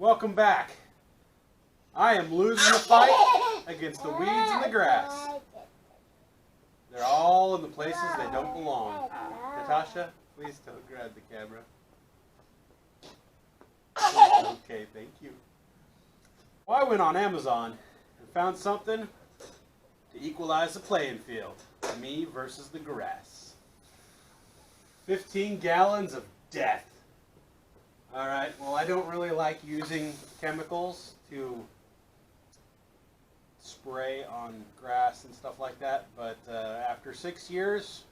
Welcome back. I am losing the fight against the weeds and the grass. They're all in the places they don't belong. Natasha, please don't grab the camera. Okay, thank you. Well, I went on Amazon and found something to equalize the playing field. Me versus the grass. 15 gallons of death. Alright, well, I don't really like using chemicals to spray on grass and stuff like that, but after 6 years,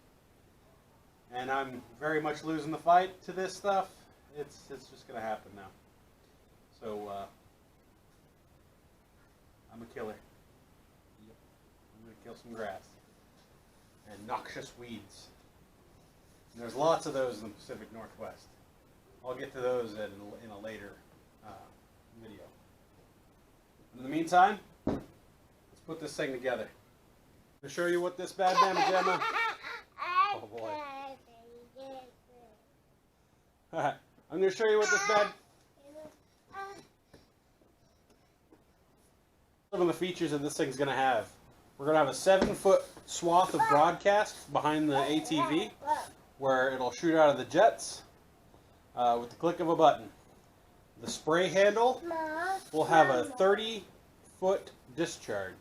and I'm very much losing the fight to this stuff, it's just going to happen now. So, I'm a killer. Yep. I'm going to kill some grass. And noxious weeds. And there's lots of those in the Pacific Northwest. I'll get to those in a later video. In the meantime, let's put this thing together. To show you what this bad mamma jamma. Oh boy. I'm going to show you what this bad. Some of the features that this thing's going to have. We're going to have a 7-foot swath of broadcast behind the ATV where it'll shoot out of the jets with the click of a button. The spray handle will have a 30-foot discharge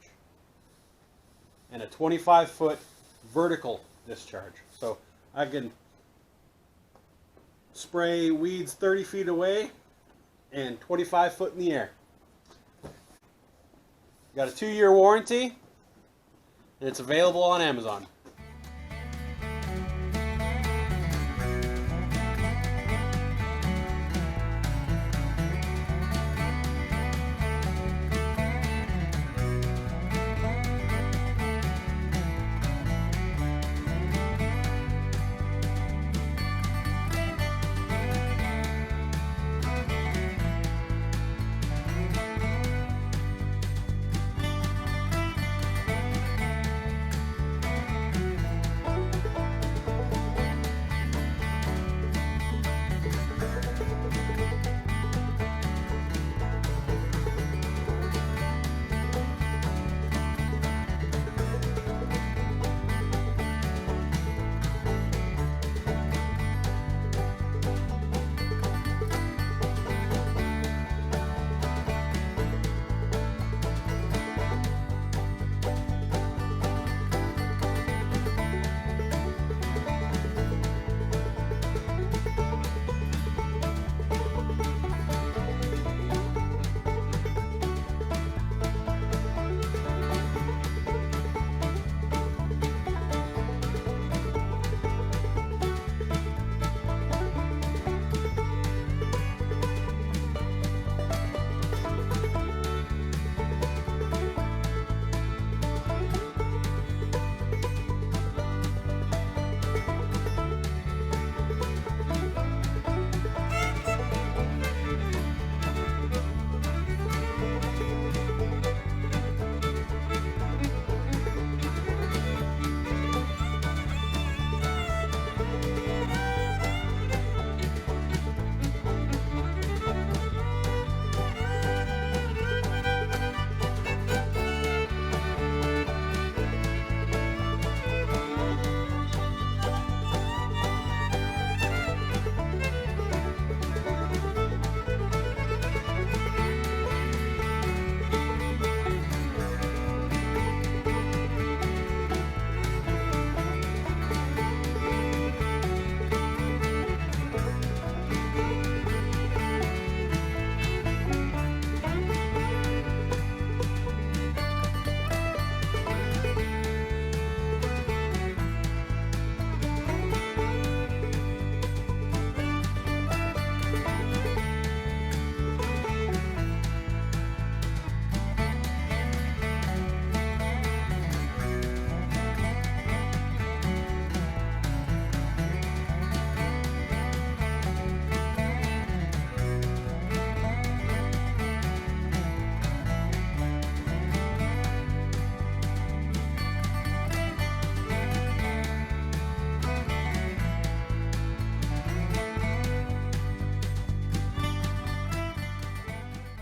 and a 25-foot vertical discharge. So I can spray weeds 30 feet away and 25 foot in the air. Got a 2-year warranty. And it's available on Amazon.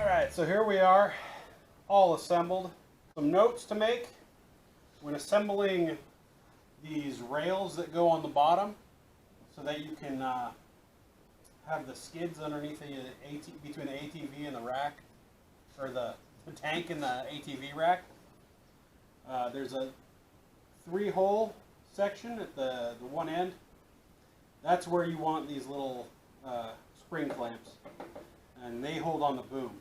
Alright, so here we are, all assembled. Some notes to make when assembling these rails that go on the bottom so that you can have the skids underneath between the ATV and the rack, or the tank and the ATV rack. There's a 3-hole section at the one end. That's where you want these little spring clamps, and they hold on the boom.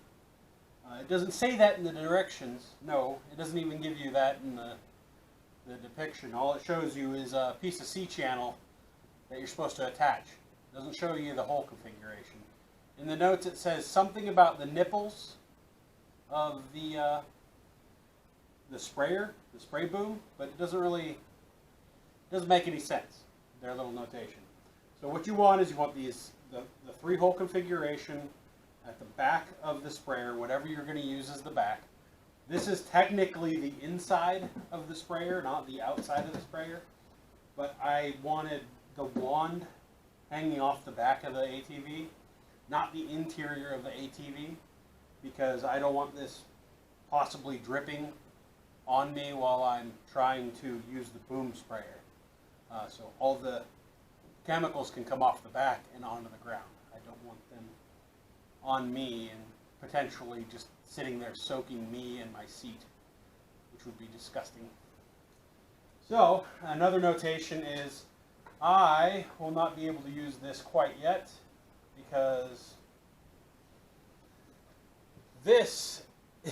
It doesn't say that in the directions. No, it doesn't even give you that in the depiction. All it shows you is a piece of C-channel that you're supposed to attach. It doesn't show you the whole configuration. In the notes it says something about the nipples of the sprayer, the spray boom, but it doesn't make any sense, their little notation. So what you want is you want the 3-hole configuration at the back of the sprayer, whatever you're going to use as the back. This is technically the inside of the sprayer, not the outside of the sprayer. But I wanted the wand hanging off the back of the ATV, not the interior of the ATV, because I don't want this possibly dripping on me while I'm trying to use the boom sprayer. So all the chemicals can come off the back and onto the ground. I don't want them on me and potentially just sitting there soaking me and my seat, which would be disgusting. So another notation is I will not be able to use this quite yet because this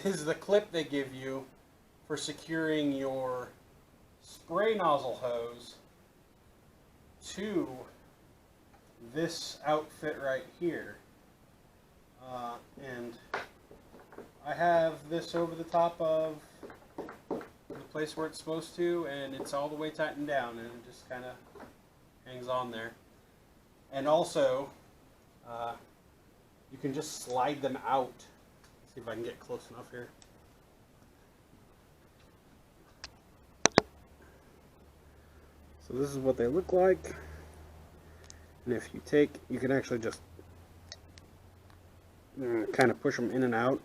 is the clip they give you for securing your spray nozzle hose to this outfit right here. And I have this over the top of the place where it's supposed to, and it's all the way tightened down, and it just kind of hangs on there. And also, you can just slide them out. Let's see if I can get close enough here. So this is what they look like. And if you you can actually just kind of push them in and out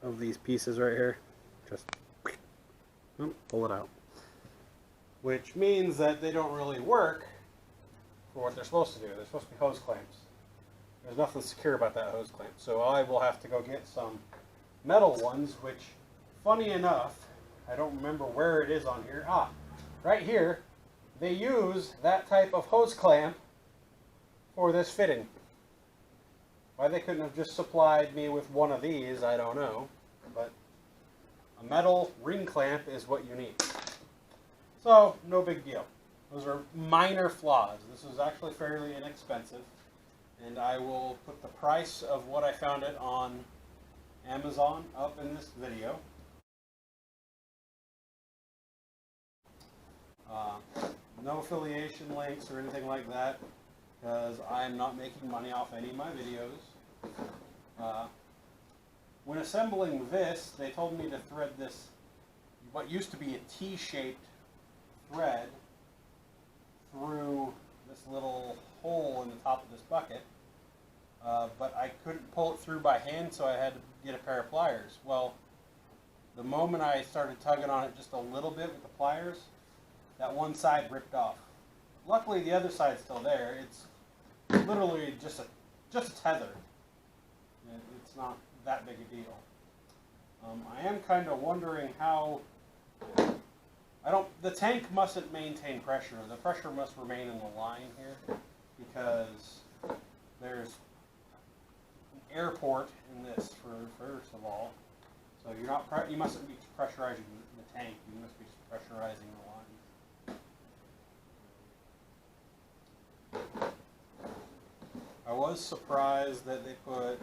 of these pieces right here. Just pull it out. Which means that they don't really work for what they're supposed to do. They're supposed to be hose clamps. There's nothing secure about that hose clamp. So I will have to go get some metal ones, which, funny enough, I don't remember where it is on here. Right here. They use that type of hose clamp for this fitting. Why they couldn't have just supplied me with one of these, I don't know. But a metal ring clamp is what you need. So, no big deal. Those are minor flaws. This is actually fairly inexpensive. And I will put the price of what I found it on Amazon up in this video. No affiliation links or anything like that, because I'm not making money off any of my videos. When assembling this, they told me to thread this, what used to be a T-shaped thread, through this little hole in the top of this bucket, but I couldn't pull it through by hand, so I had to get a pair of pliers. Well, the moment I started tugging on it just a little bit with the pliers, that one side ripped off. Luckily, the other side's still there. It's literally just a tether. It's not that big a deal. I am kind of wondering how. The tank mustn't maintain pressure. The pressure must remain in the line here, because there's an air port in this first of all. So you mustn't be pressurizing the tank. You must be pressurizing the line. I was surprised that they put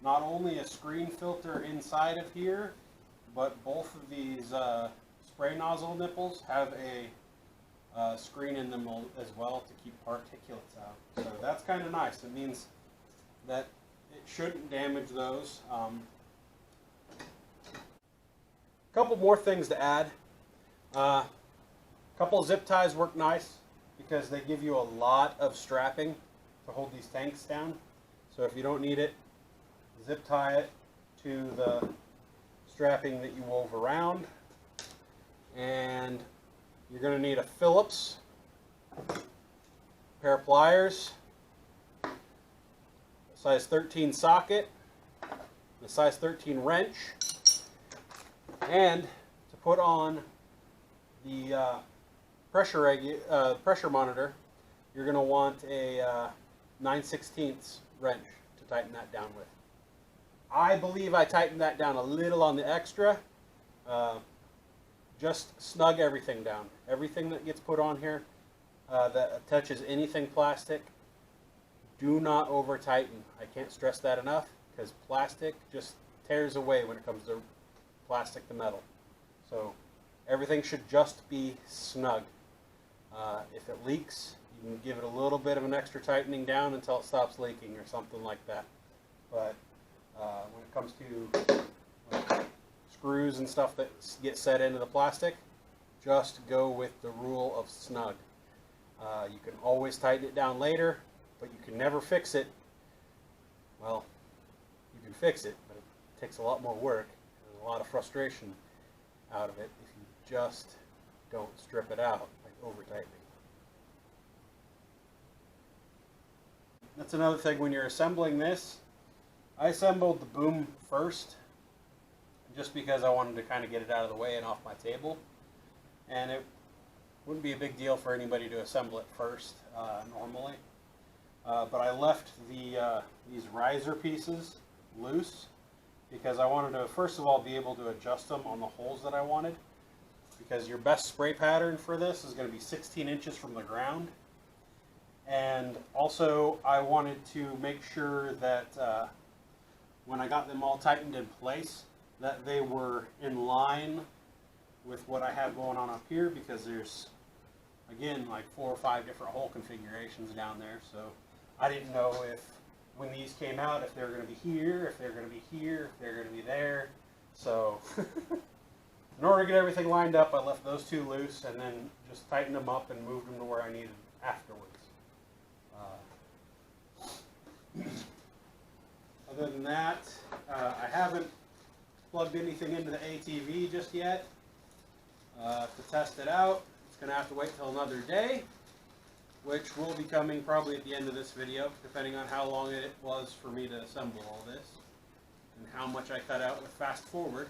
not only a screen filter inside of here, but both of these spray nozzle nipples have a screen in them as well to keep particulates out. So that's kind of nice. It means that it shouldn't damage those. A couple more things to add. A couple zip ties work nice because they give you a lot of strapping to hold these tanks down. So if you don't need it, zip tie it to the strapping that you wove around. And you're going to need a Phillips, pair of pliers, a size 13 socket, a size 13 wrench, and to put on the pressure monitor, you're going to want a 9/16 wrench to tighten that down with. I believe I tightened that down a little on the extra. Just snug everything down. Everything that gets put on here that touches anything plastic, do not over tighten. I can't stress that enough, because plastic just tears away when it comes to plastic to metal. So everything should just be snug. If it leaks, you can give it a little bit of an extra tightening down until it stops leaking or something like that. But when it comes to screws and stuff that get set into the plastic, just go with the rule of snug. You can always tighten it down later, but you can never fix it. Well, you can fix it, but it takes a lot more work and a lot of frustration out of it if you just don't strip it out like over tightening. That's another thing when you're assembling this. I assembled the boom first, just because I wanted to kind of get it out of the way and off my table. And it wouldn't be a big deal for anybody to assemble it first normally. But I left these riser pieces loose because I wanted to, first of all, be able to adjust them on the holes that I wanted. Because your best spray pattern for this is going to be 16 inches from the ground. And also I wanted to make sure that when I got them all tightened in place, that they were in line with what I have going on up here, because there's, again, like 4 or 5 different hole configurations down there. So I didn't know if, when these came out, if they were going to be here, if they're going to be here, if they're going to be there. So in order to get everything lined up, I left those 2 loose and then just tightened them up and moved them to where I needed afterwards. Other than that, I haven't plugged anything into the ATV just yet to test it out. It's going to have to wait till another day, which will be coming probably at the end of this video, depending on how long it was for me to assemble all this and how much I cut out with fast forward.